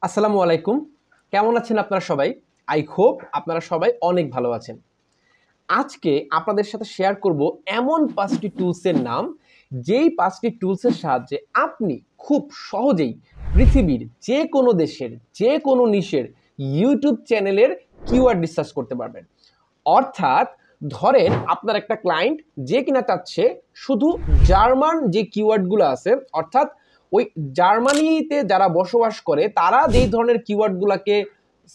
আসসালামু আলাইকুম। কেমন আছেন আপনারা সবাই? আই হোপ আপনারা সবাই অনেক ভালো আছেন। আজকে আপনাদের সাথে শেয়ার করব এমন ৫টি টুলসের নাম, যেই ৫টি টুলসের সাহায্যে আপনি খুব সহজেই পৃথিবীর যেকোনো দেশের যেকোনো নিশের ইউটিউব চ্যানেলের কিওয়ার্ড রিসার্চ করতে পারবেন। অর্থাৎ ধরেন আপনার একটা ক্লায়েন্ট যে কিনা চাচ্ছে শুধু জার্মান যে কিওয়ার্ডগুলো আছে, অর্থাৎ ওই জার্মানিতে যারা বসবাস করে তারা যেই ধরনের কিওয়ার্ডগুলোকে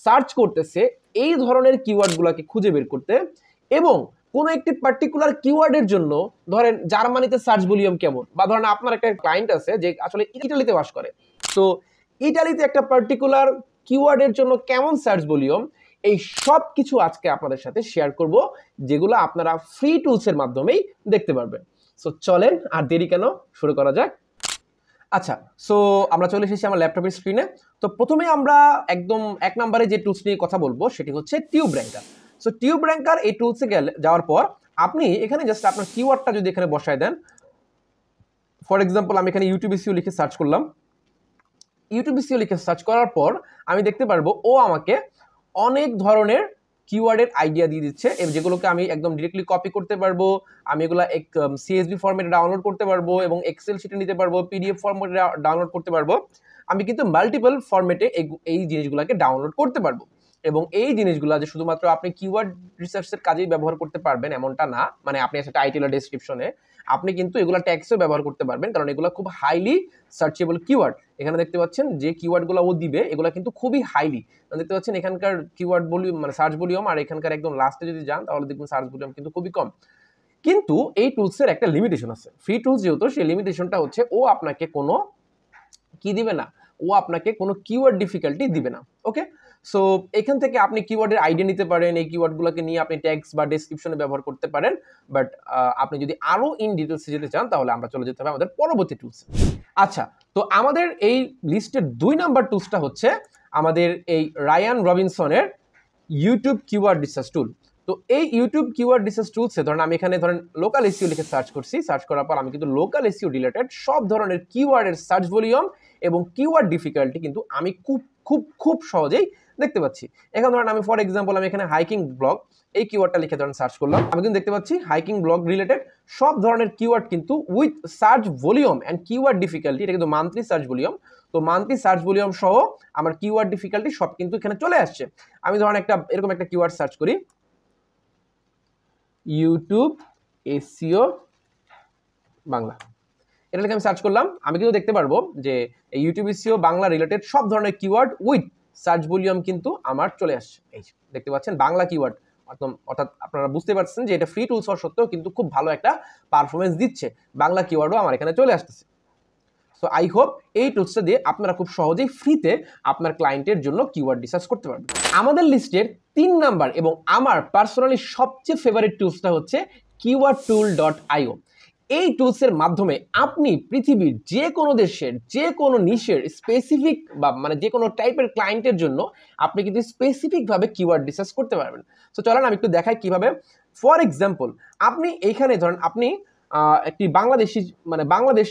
সার্চ করতেছে, এই ধরনের কিওয়ার্ডগুলোকে খুঁজে বের করতে, এবং কোনো একটি পার্টিকুলার কিওয়ার্ডের জন্য ধরেন জার্মানিতে সার্চ ভলিউম কেমন, বা ধরেন আপনার একটা ক্লায়েন্ট আছে যে আসলে ইটালিতে বাস করে, তো ইটালিতে একটা পার্টিকুলার কিওয়ার্ডের জন্য কেমন সার্চ ভলিউম, এই সব কিছু আজকে আপনাদের সাথে শেয়ার করব, যেগুলো আপনারা ফ্রি টুলসের মাধ্যমেই দেখতে পারবেন। সো চলেন আর দেরি কেন, শুরু করা যাক। আচ্ছা, সো আমরা চলে এসেছি আমার ল্যাপটপের স্ক্রিনে। তো প্রথমে আমরা একদম এক নম্বরে যে টুলস নিয়ে কথা বলবো সেটি হচ্ছে tube ranker. So tube ranker এই টুলসে যাওয়ার পর আপনি এখানে জাস্ট আপনার কিওয়ার্ডটা যদি এখানে বসায় দেন, ফর এক্সাম্পল আমি এখানে ইউটিউব এসইও লিখে সার্চ করলাম। ইউটিউব এসইও লিখে সার্চ করার পর আমি দেখতে পারবো ও আমাকে অনেক ধরনের কিওয়ার্ডের আইডিয়া দিয়ে দিচ্ছে, যেগুলোকে আমি একদম ডিরেক্টলি কপি করতে পারবো। আমি এগুলো সিএসভি ফরম্যাটে ডাউনলোড করতে পারবো এবং এক্সেল শিটে নিতে পারবো, পিডিএফ ফরম্যাটে ডাউনলোড করতে পারবো। আমি কিন্তু মাল্টিপল ফরম্যাটে এই জিনিসগুলোকে ডাউনলোড করতে পারবো। এবং এই জিনিসগুলো যে শুধুমাত্র আপনি কিওয়ার্ড রিসার্চের কাজেই ব্যবহার করতে পারবেন এমনটা না, মানে আপনি একটা টাইটেল আর ডেসক্রিপশনে আপনি কিন্তু এগুলো ট্যাক্সেও ব্যবহার করতে পারবেন, কারণ এগুলো খুব হাইলি সার্চেবল কিওয়ার্ড। এখানে দেখতে পাচ্ছেন যে কিওয়ার্ডগুলো ও দিবে এগুলো কিন্তু খুবই হাইলি, দেখতে পাচ্ছেন এখানকার কিওয়ার্ড ভলিউম মানে সার্চ ভলিউম, আর এখানকার একদম লাস্টে যদি যান তাহলে দেখবেন সার্চ ভলিউম কিন্তু খুবই কম। কিন্তু এই টুলসের একটা লিমিটেশন আছে, ফ্রি টুলস যেহেতু, সেই লিমিটেশনটা হচ্ছে ও আপনাকে কোনো কি দিবে না, ও আপনাকে কোনো কিওয়ার্ড ডিফিকাল্টি দিবে না। ওকে, সো এখান থেকে আপনি কিওয়ার্ডের আইডিয়া নিতে পারেন, এই কিওয়ার্ডগুলোকে নিয়ে আপনি ট্যাগস বা ডেসক্রিপশনে ব্যবহার করতে পারেন। বাট আপনি যদি আরো ইন ডিটেলসে যেতে চান তাহলে আমরা চলে যেতে হবে আমাদের পরবর্তী টুলস। আচ্ছা, তো আমাদের এই লিস্টের 2 নাম্বার টুলসটা হচ্ছে আমাদের এই রায়ান রবিনসনের ইউটিউব কিওয়ার্ড রিসার্চ টুল। তো এই ইউটিউব কিওয়ার্ড রিসার্চ টুলসে ধরেন আমি এখানে ধরেন লোকাল এসইও লিখে সার্চ করছি, সার্চ করার পর আমি কিন্তু লোকাল এসইও রিলেটেড সব ধরনের কিওয়ার্ডের সার্চ ভলিউম এবং কিওয়ার্ড ডিফিকাল্টি কিন্তু আমি খুব খুব খুব সহজেই দেখতে পাচ্ছি। এখন ধরেন আমি ফর এক্সাম্পল আমি এখানে হাইকিং ব্লগ এই কিওয়ার্ডটা লিখে ধরেন সার্চ করলাম, আমি কিন্তু দেখতে পাচ্ছি হাইকিং ব্লগ রিলেটেড সব ধরনের কিওয়ার্ড কিন্তু with search volume and keyword difficulty, এটা কিন্তু মান্থলি সার্চ ভলিউম, তো মান্থলি সার্চ ভলিউম সহ আমার কিওয়ার্ড ডিফিকাল্টি সব কিন্তু এখানে চলে আসছে। আমি ধরেন এরকম একটা কিওয়ার্ড সার্চ করি, ইউটিউব এসইও বাংলা, এটা লিখে আমি সার্চ করলাম, আমি কিন্তু দেখতে পারবো যে এই ইউটিউব এসইও বাংলা রিলেটেড সব ধরনের কিওয়ার্ড উইথ সার্চ ভলিউম কিন্তু আমার চলে আসছে। এই দেখতে পাচ্ছেন বাংলা কিওয়ার্ড, অর্থাৎ আপনারা বুঝতে পারছেন যে এটা ফ্রি টুলস হওয়া সত্ত্বেও কিন্তু খুব ভালো একটা পারফরমেন্স দিচ্ছে, বাংলা কিওয়ার্ডও আমার এখানে চলে আসতেছে। সো আই হোপ এই টুলসটা দিয়ে আপনারা খুব সহজেই ফ্রিতে আপনার ক্লায়েন্টের জন্য কিওয়ার্ড রিসার্চ করতে পারবেন। আমাদের লিস্টের 3 নাম্বার এবং আমার পার্সোনালি সবচেয়ে ফেভারিট টুলসটা হচ্ছে keywordtool.io। এই টুলসের মাধ্যমে আপনি পৃথিবীর যে কোনো দেশের যে কোনো নিশের স্পেসিফিক বা মানে যে কোনো টাইপের ক্লায়েন্টের জন্য আপনি কিন্তু স্পেসিফিকভাবে কিওয়ার্ড রিসার্চ করতে পারবেন। সো চলেন আমি একটু দেখাই কিভাবে। ফর এক্সাম্পল আপনি এইখানে ধরেন আপনি একটি বাংলাদেশি মানে বাংলাদেশ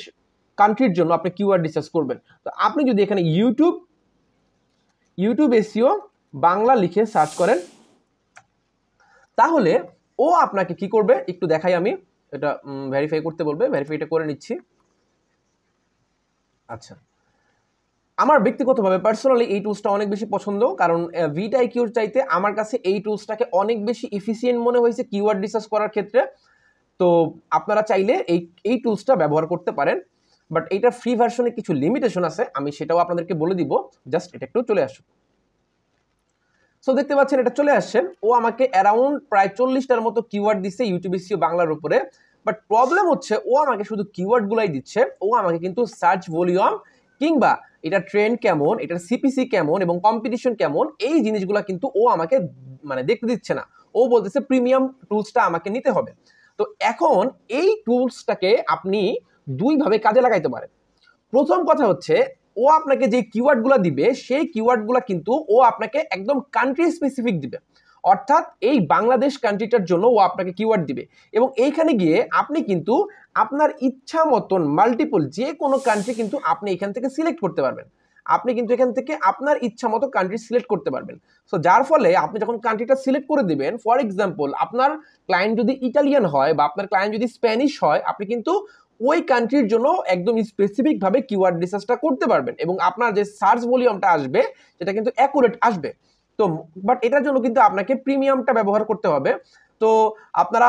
কান্ট্রির জন্য আপনি কিওয়ার্ড রিসার্চ করবেন, তো আপনি যদি এখানে ইউটিউব এসইও বাংলা লিখে সার্চ করেন, তাহলে ও আপনাকে কি করবে একটু দেখাই, আমি এটা ভেরিফাই করতে বলবে, ভেরিফাইটা করে নিচ্ছি। আচ্ছা, আমার ব্যক্তিগতভাবে পার্সোনালি এই টুলসটা অনেক বেশি পছন্দ, কারণ ভিটাইকিউর চাইতে আমার কাছে এই টুলসটাকে অনেক বেশি এফিসিয়েন্ট মনে হয়েছে কিওয়ার্ড রিসার্চ করার ক্ষেত্রে। তো আপনারা চাইলে এই টুলসটা ব্যবহার করতে পারেন, বাট এইটার ফ্রি ভার্সনে কিছু লিমিটেশন আছে, আমি সেটাও আপনাদেরকে বলে দিব, জাস্ট এটা একটু চলে আসুন। সো দেখতে পাচ্ছেন এটা চলে আসছে, ও আমাকে অ্যারাউন্ড প্রায় 40টার মতো কিওয়ার্ড দিচ্ছে ইউটিউব এসইও বাংলার উপরে। বাট প্রবলেম হচ্ছে ও আমাকে শুধু কিওয়ার্ডগুলাই দিচ্ছে, ও আমাকে কিন্তু সার্চ ভলিউম কিংবা এটা ট্রেন্ড কেমন, এটার সিপিসি কেমন এবং কম্পিটিশন কেমন, এই জিনিসগুলো কিন্তু ও আমাকে মানে দেখতে দিচ্ছে না। ও বলতেছে প্রিমিয়াম টুলসটা আমাকে নিতে হবে। তো এখন এই টুলসটাকে আপনি 2 ভাবে কাজে লাগাইতে পারেন। প্রথম কথা হচ্ছে ও আপনাকে যে কিওয়ার্ডগুলো দিবে সেই কিওয়ার্ডগুলো কিন্তু ও আপনাকে একদম কান্ট্রি স্পেসিফিক দিবে, অর্থাৎ এই বাংলাদেশ কান্ট্রিটার জন্য ও আপনাকে কিওয়ার্ড দিবে, এবং এইখানে গিয়ে আপনি কিন্তু আপনার ইচ্ছা মতন মাল্টিপল যে কোনো কান্ট্রি কিন্তু আপনি এখান থেকে সিলেক্ট করতে পারবেন। আপনি কিন্তু এখান থেকে আপনার ইচ্ছা মতো কান্ট্রি সিলেক্ট করতে পারবেন। সো যার ফলে আপনি যখন কান্ট্রিটা সিলেক্ট করে দিবেন, ফর এক্সাম্পল আপনার ক্লায়েন্ট যদি ইটালিয়ান হয় বা আপনার ক্লায়েন্ট যদি স্প্যানিশ হয়, আপনি কিন্তু ওই কান্ট্রির জন্য একদম স্পেসিফিক ভাবে কিওয়ার্ড রিসার্চটা করতে পারবেন এবং আপনার যে সার্চ ভলিউমটা আসবে সেটা কিন্তু অ্যাকুরেট আসবে। তো বাট এটার জন্য কিন্তু আপনাকে প্রিমিয়ামটা ব্যবহার করতে হবে। তো আপনারা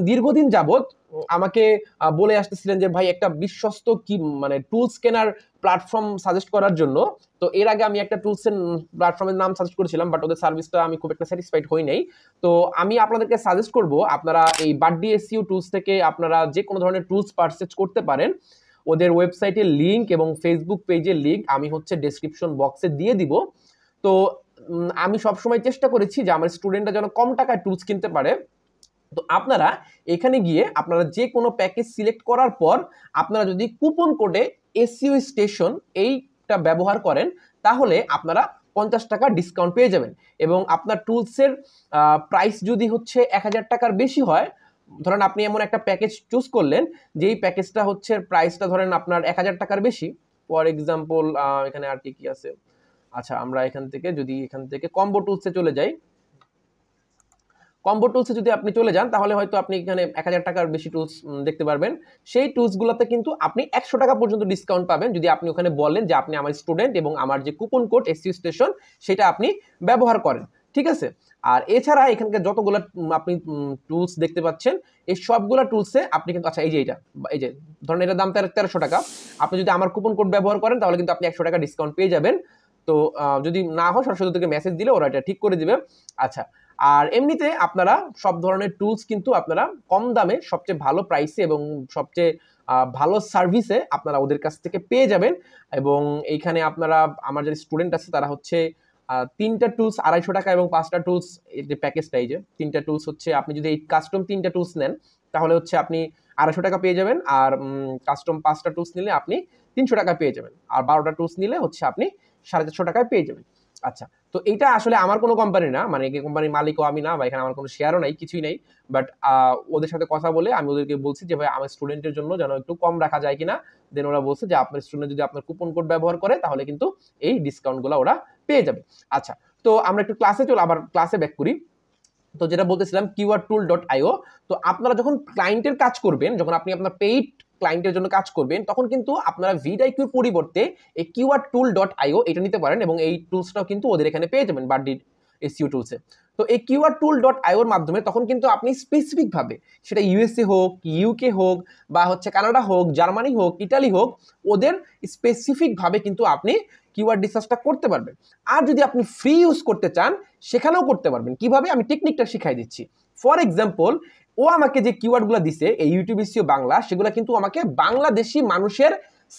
দীর্ঘদিন যাবত আমাকে বলে আসতেছিলেন যে ভাই একটা বিশ্বস্ত কি মানে টুলস কেনার প্ল্যাটফর্ম সাজেস্ট করার জন্য। তো এর আগে আমি একটা টুলস এর প্ল্যাটফর্মের নাম সাজেস্ট করেছিলাম, বাট ওদের সার্ভিসটা আমি খুব একটা স্যাটিসফাইড হই নাই। তো আমি আপনাদেরকে সাজেস্ট করব আপনারা এই বাড্ডি এসইও টুলস থেকে আপনারা যে কোনো ধরনের টুলস পারচেজ করতে পারেন। ওদের ওয়েবসাইটের লিঙ্ক এবং ফেসবুক পেজের লিঙ্ক আমি হচ্ছে ডেসক্রিপশন বক্সে দিয়ে দিব। তো আমি সবসময় চেষ্টা করেছি যে আমার স্টুডেন্টরা যেন কম টাকায় টুলস কিনতে পারে। তো আপনারা এখানে গিয়ে আপনারা যে কোনো প্যাকেজ সিলেক্ট করার পর আপনারা যদি কুপন কোডে এসইও স্টেশন এইটা ব্যবহার করেন তাহলে আপনারা 50 টাকা ডিসকাউন্ট পেয়ে যাবেন। এবং আপনার টুলসের প্রাইস যদি হচ্ছে 1000 টাকার বেশি হয়, ধরেন আপনি এমন একটা প্যাকেজ চুজ করলেন যেই প্যাকেজটা হচ্ছে প্রাইসটা ধরেন আপনার 1000 টাকার বেশি, ফর এক্সাম্পল এখানে আর কি আছে, আচ্ছা আমরা এখান থেকে কম্বো টুলসে চলে যাই। কম্বো টুলসে যদি আপনি চলে যান তাহলে হয়তো আপনি এখানে 1000 টাকার বেশি টুলস দেখতে পারবেন। সেই টুলসগুলোতে কিন্তু আপনি 100 টাকা পর্যন্ত ডিসকাউন্ট পাবেন যদি আপনি ওখানে বলেন যে আপনি আমার স্টুডেন্ট এবং আমার যে কুপন কোড এসইও স্টেশন সেটা আপনি ব্যবহার করেন, ঠিক আছে। আর এছাড়া এখানকার যতগুলো আপনি টুলস দেখতে পাচ্ছেন এই সবগুলো টুলসে আপনি কিন্তু, আচ্ছা এই যে ধরেন এটার দাম 1300 টাকা, আপনি যদি আমার কুপন কোড ব্যবহার করেন তাহলে কিন্তু আপনি 100 টাকা ডিসকাউন্ট পেয়ে যাবেন। তো যদি না হয় সরাসরি থেকে মেসেজ দিলে ওরা এটা ঠিক করে দিবে। আচ্ছা, আর এমনিতে আপনারা সব ধরনের টুলস কিন্তু আপনারা কম দামে সবচেয়ে ভালো প্রাইসে এবং সবচেয়ে ভালো সার্ভিসে আপনারা ওদের কাছ থেকে পেয়ে যাবেন। এবং এইখানে আপনারা আমার যে স্টুডেন্ট আছে তারা হচ্ছে 3টা টুলস 250 টাকা এবং 5টা টুলস, এই যে প্যাকেজটা, এই যে 3টা টুলস হচ্ছে আপনি যদি এই কাস্টম 3টা টুলস নেন তাহলে হচ্ছে আপনি 250 টাকা পেয়ে যাবেন, আর কাস্টম 5টা টুলস নিলে আপনি 300 টাকা পেয়ে যাবেন, আর 12টা টুলস নিলে হচ্ছে আপনি 450 টাকায় পেয়ে যাবেন। আচ্ছা, তো এইটা আসলে আমার কোনো কোম্পানি না, মানে এই কোম্পানির মালিকও আমি না বা এখানে আমার কোনো শেয়ারও নাই, কিছুই নাই। বাট ওদের সাথে কথা বলে আমি ওদেরকে বলছি যে ভাই আমার স্টুডেন্টের জন্য যেন একটু কম রাখা যায় কিনা। দেন ওরা বলছে যে আপনার স্টুডেন্ট যদি আপনার কুপন কোড ব্যবহার করে তাহলে কিন্তু এই ডিসকাউন্টগুলো ওরা পেয়ে যাবে। আচ্ছা, তো আমরা একটু আবার ক্লাসে ব্যাক করি। তো যেটা বলতেছিলাম keywordtool.io। তো আপনারা যখন ক্লায়েন্টের কাজ করবেন, যখন আপনি আপনার পেইড ক্লায়েন্টের জন্য কাজ করবেন, তখন কিন্তু আপনারা vidIQর পরিবর্তে এই keywordtool.io এটা নিতে পারেন এবং এই টুলসটাও কিন্তু ওদের এখানে পেয়ে যাবেন বাড্ডির এসইও টুলসে। তো এই keywordtool.io এর মাধ্যমে তখন কিন্তু আপনি স্পেসিফিক ভাবে সেটা ইউএসএ হোক, ইউকে হোক বা হচ্ছে কানাডা হোক, জার্মানি হোক, ইটালি হোক, ওদের স্পেসিফিক ভাবে কিন্তু আপনি কিওয়ার্ড রিসার্চটা করতে পারবেন। আর যদি আপনি ফ্রি ইউজ করতে চান সেখানেও করতে পারবেন। কিভাবে আমি টেকনিকটা শিখাই দিচ্ছি। ফর এক্সাম্পল, ও আমাকে যে কিওয়ার্ডগুলো দিছে এই ইউটিউব এসইও বাংলা, সেগুলো কিন্তু আমাকে বাংলাদেশি মানুষের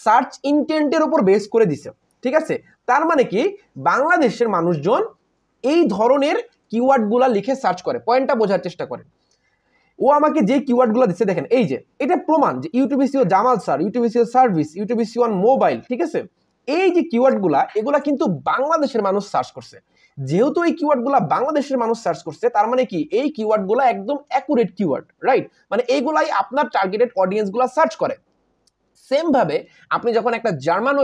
সার্চ ইন্টেন্টের উপর বেস করে দিছে, ঠিক আছে। তার মানে কি বাংলাদেশের মানুষজন এই ধরনের কিওয়ার্ডগুলো লিখে সার্চ করে। পয়েন্টটা বোঝার চেষ্টা করেন। ও আমাকে যে কিওয়ার্ডগুলো দিচ্ছে দেখেন, এই যে এটা প্রমাণ যে YouTube SEO Jamal sir, YouTube SEO service, YouTube SEO on mobile, ঠিক আছে। এই যে কিওয়ার্ডগুলা এগুলা কিন্তু বাংলাদেশের মানুষ সার্চ করছে। যেহেতু এই কিওয়ার্ডগুলা বাংলাদেশের মানুষ সার্চ করছে, তার মানে কি এই কিওয়ার্ডগুলা একদম অ্যাকুরেট কিওয়ার্ড, রাইট। মানে এইগুলাই আপনার টার্গেটেড অডিয়েন্সগুলা সার্চ করে। সেম ভাবে আপনি যখন একটা জার্মান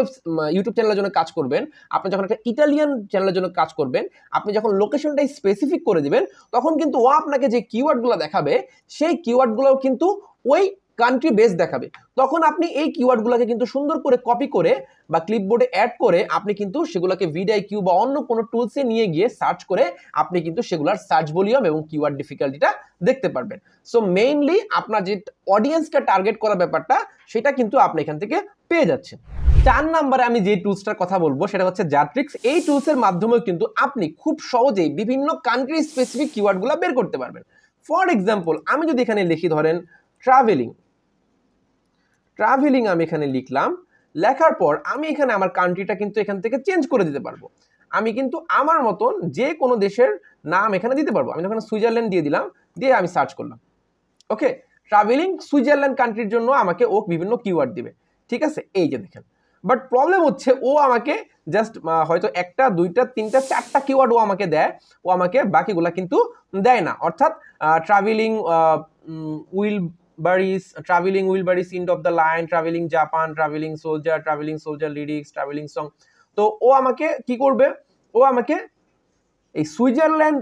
ইউটিউব চ্যানেলের জন্য কাজ করবেন, আপনি যখন একটা ইটালিয়ান চ্যানেলের জন্য কাজ করবেন, আপনি যখন লোকেশনটাই স্পেসিফিক করে দিবেন, তখন কিন্তু ও আপনাকে যে কিওয়ার্ডগুলো দেখাবে সেই কিওয়ার্ডগুলোও কিন্তু ওই কান্ট্রি বেস দেখাবে। তখন আপনি এই কিওয়ার্ডগুলোকে কিন্তু সুন্দর করে কপি করে বা ক্লিপবোর্ডে অ্যাড করে আপনি কিন্তু সেগুলোকে vidIQ বা অন্য কোনো টুলসে নিয়ে গিয়ে সার্চ করে আপনি কিন্তু সেগুলোর সার্চ ভলিউম এবং কিওয়ার্ড ডিফিকাল্টিটা দেখতে পারবেন। সো মেইনলি আপনার যে অডিয়েন্সকে টার্গেট করার ব্যাপারটা সেটা কিন্তু আপনি এখান থেকে পেয়ে যাচ্ছেন। 4 নম্বরে আমি যে টুলসটার কথা বলবো সেটা হচ্ছে জাট্রিক্স। এই টুলসের মাধ্যমেও কিন্তু আপনি খুব সহজেই বিভিন্ন কান্ট্রি স্পেসিফিক কিওয়ার্ডগুলো বের করতে পারবেন। ফর এক্সাম্পল, আমি যদি এখানে লিখি ধরেন ট্রাভেলিং, আমি এখানে লিখলাম। লেখার পর আমি এখানে আমার কান্ট্রিটা কিন্তু এখান থেকে চেঞ্জ করে দিতে পারবো। আমি কিন্তু আমার মতন যে কোনো দেশের নাম এখানে দিতে পারবো। আমি যখন সুইজারল্যান্ড দিয়ে দিলাম, দিয়ে আমি সার্চ করলাম, ওকে, ট্রাভেলিং সুইজারল্যান্ড কান্ট্রির জন্য আমাকে ও বিভিন্ন কিওয়ার্ড দিবে, ঠিক আছে। এই যে দেখেন, বাট প্রবলেম হচ্ছে ও আমাকে জাস্ট হয়তো 1টা 2টা 3টা 4টা কিওয়ার্ড ও আমাকে দেয়, ও আমাকে বাকিগুলা কিন্তু দেয় না। অর্থাৎ travelling Wilburys, travelling Wilburys, end of the line, travelling Japan, travelling soldier lyrics, travelling song, তো ও আমাকে কি করবে, ও আমাকে এই সুইজারল্যান্ড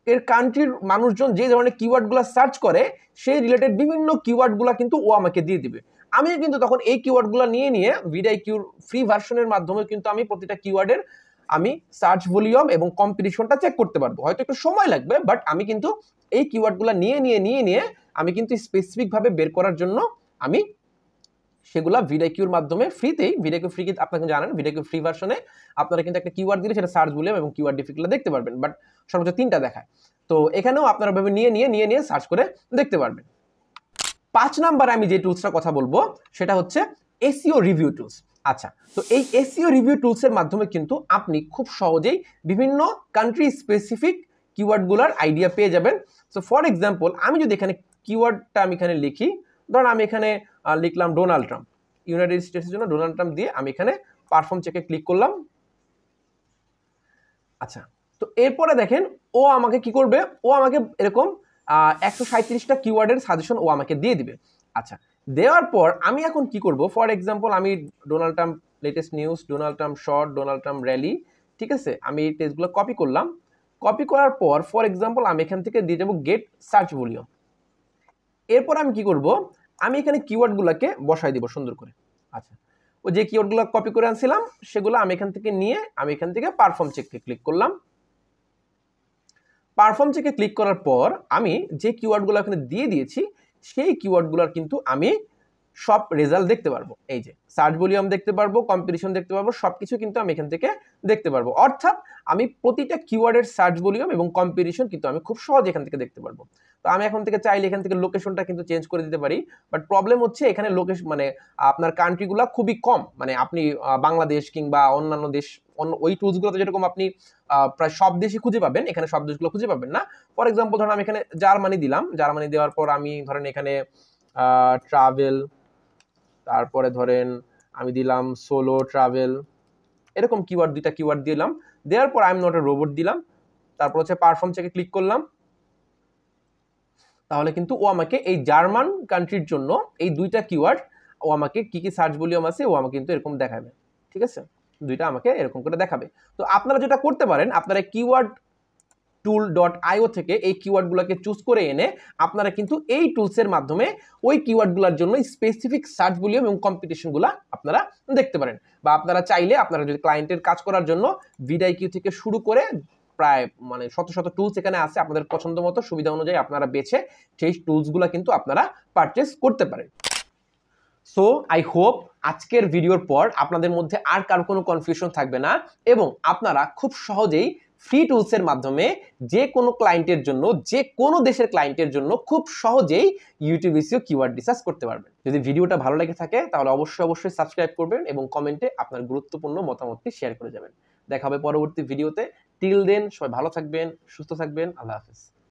এর কান্ট্রির মানুষজন যে ধরনের কিওয়ার্ডগুলো সার্চ করে সেই রিলেটেড বিভিন্ন কিওয়ার্ডগুলো কিন্তু ও আমাকে দিয়ে দিবে। আমি কিন্তু তখন এই কিওয়ার্ডগুলো নিয়ে নিয়ে ভিডিআইকিউর ফ্রি ভার্সনের মাধ্যমে কিন্তু আমি প্রতিটা কিওয়ার্ডের আমি সার্চ ভলিউম এবং কম্পিটিশনটা চেক করতে পারবো। হয়তো একটু সময় লাগবে, বাট আমি কিন্তু এই কিওয়ার্ডগুলো নিয়ে নিয়ে আমি কিন্তু স্পেসিফিকভাবে বের করার জন্য আমি সেগুলা ভিডিআইকিউর মাধ্যমে ফ্রিতেই, ভিডিআইকিউ ফ্রি আপনাকে জানেন, ভিডিআইকিউ ফ্রি ভার্সনে আপনারা কিন্তু একটা কিওয়ার্ড দিলে সেটা সার্চ ভলিউম এবং কিওয়ার্ড ডিফিকাল্টটা দেখতে পারবেন, বাট সর্বোচ্চ 3টা দেখায়। তো এখানেও আপনারা ভাবে নিয়ে সার্চ করে দেখতে পারবেন। 5 নাম্বারে আমি যে টুলসটার কথা বলবো সেটা হচ্ছে এসইও রিভিউ টুলস। আচ্ছা, তো এই এসইও রিভিউ টুলসের মাধ্যমে কিন্তু আপনি খুব সহজেই বিভিন্ন কান্ট্রি স্পেসিফিক কিওয়ার্ডগুলোর আইডিয়া পেয়ে যাবেন। সো ফর এক্সাম্পল, আমি যদি এখানে কিওয়ার্ডটা আমি এখানে লিখি, ধরুন আমি এখানে লিখলাম ডোনাল্ড ট্রাম্প, ইউনাইটেড স্টেটসের জন্য ডোনাল্ড ট্রাম্প দিয়ে আমি এখানে পারফর্ম চেকে ক্লিক করলাম। আচ্ছা, তো এরপরে দেখেন ও আমাকে কি করবে, ও আমাকে এরকম 137টা কিওয়ার্ডের সাজেশন ও আমাকে দিয়ে দিবে। আচ্ছা, দেওয়ার পর আমি এখন কি করব, ফর এক্সাম্পল আমি Donald Trump latest news, Donald Trump short, Donald Trump rally, ঠিক আছে, আমি এই টেক্সটগুলো কপি করলাম। কপি করার পর ফর এক্সাম্পল আমি এখান থেকে দিয়ে যাবো গেট সার্চ ভলিউম। এরপর আমি কি করব, আমি এখানে কিওয়ার্ডগুলোকে বসাই দিব সুন্দর করে। আচ্ছা, ও যে কিওয়ার্ডগুলো কপি করে আনছিলাম সেগুলো আমি এখান থেকে নিয়ে আমি এখান থেকে পারফর্ম চেকে ক্লিক করলাম। পারফর্ম চেকে ক্লিক করার পর আমি যে কিওয়ার্ডগুলো এখানে দিয়ে দিয়েছি সেই কিওয়ার্ডগুলোর কিন্তু আমি সব রেজাল্ট দেখতে পারবো। এই যে সার্চ ভলিউম দেখতে পারবো, কম্পিটিশন দেখতে পারবো, সবকিছু কিন্তু আমি এখান থেকে দেখতে পারবো। অর্থাৎ আমি প্রতিটা কিওয়ার্ডের সার্চ ভলিউম এবং কম্পিটিশন কিন্তু আমি খুব সহজে এখান থেকে দেখতে পারবো। তো আমি এখন থেকে চাইলে এখান থেকে লোকেশনটা কিন্তু চেঞ্জ করে দিতে পারি, বাট প্রবলেম হচ্ছে এখানে লোকেশন মানে আপনার কান্ট্রিগুলো খুবই কম, মানে আপনি বাংলাদেশ কিংবা অন্যান্য দেশ ওই টুলসগুলোতে যেরকম আপনি প্রায় সব দেশই খুঁজে পাবেন, এখানে সব দেশগুলো খুঁজে পাবেন না। ফর এক্সাম্পল ধরেন আমি এখানে জার্মানি দিলাম, জার্মানি দেওয়ার পর আমি ধরেন এখানে ট্রাভেল, তারপরে ধরেন আমি দিলাম সোলো ট্রাভেল, এরকম কিওয়ার্ড 2টা কিওয়ার্ড দিলাম। দেওয়ার পর I am not a robot দিলাম, তারপর হচ্ছে পারফর্ম চেকে ক্লিক করলাম। তাহলে কিন্তু ও আমাকে এই জার্মান কান্ট্রির জন্য এই 2টা কিওয়ার্ড ও আমাকে কি কি সার্চ ভলিউম আছে ও আমাকে কিন্তু এরকম দেখাবে, ঠিক আছে, 2টা আমাকে এরকম করে দেখাবে। তো আপনারা যেটা করতে পারেন, আপনারা কিওয়ার্ড tool.io থেকে এই কিওয়ার্ডগুলোকে চুজ করে এনে আপনারা কিন্তু এই টুলসের মাধ্যমে ওই কিওয়ার্ডগুলোর জন্য স্পেসিফিক সার্চ ভলিউম এবং কম্পিটিশনগুলো আপনারা দেখতে পারেন। বা আপনারা চাইলে আপনারা যদি ক্লায়েন্টের কাজ করার জন্য ভিডিআইকিউ থেকে শুরু করে প্রায় মানে শত শত টুলস এখানে আছে, আপনাদের পছন্দ মতো সুবিধা অনুযায়ী আপনারা বেছে সেই টুলসগুলো কিন্তু আপনারা পারচেস করতে পারেন। সো আই হোপ আজকের ভিডিওর পর আপনাদের মধ্যে আর কারো কোনো কনফিউশন থাকবে না এবং আপনারা খুব সহজেই ফ্রি টুলসের মাধ্যমে যে কোনো ক্লায়েন্টের জন্য, যে কোনো দেশের ক্লায়েন্টের জন্য খুব সহজেই ইউটিউব এসইও কিওয়ার্ড রিসার্চ করতে পারবেন। যদি ভিডিওটা ভালো লেগে থাকে তাহলে অবশ্যই সাবস্ক্রাইব করবেন এবং কমেন্টে আপনার গুরুত্বপূর্ণ মতামতটি শেয়ার করে যাবেন। দেখা হবে পরবর্তী ভিডিওতে। টিল দেন সবাই ভালো থাকবেন, সুস্থ থাকবেন। আল্লাহ হাফেজ।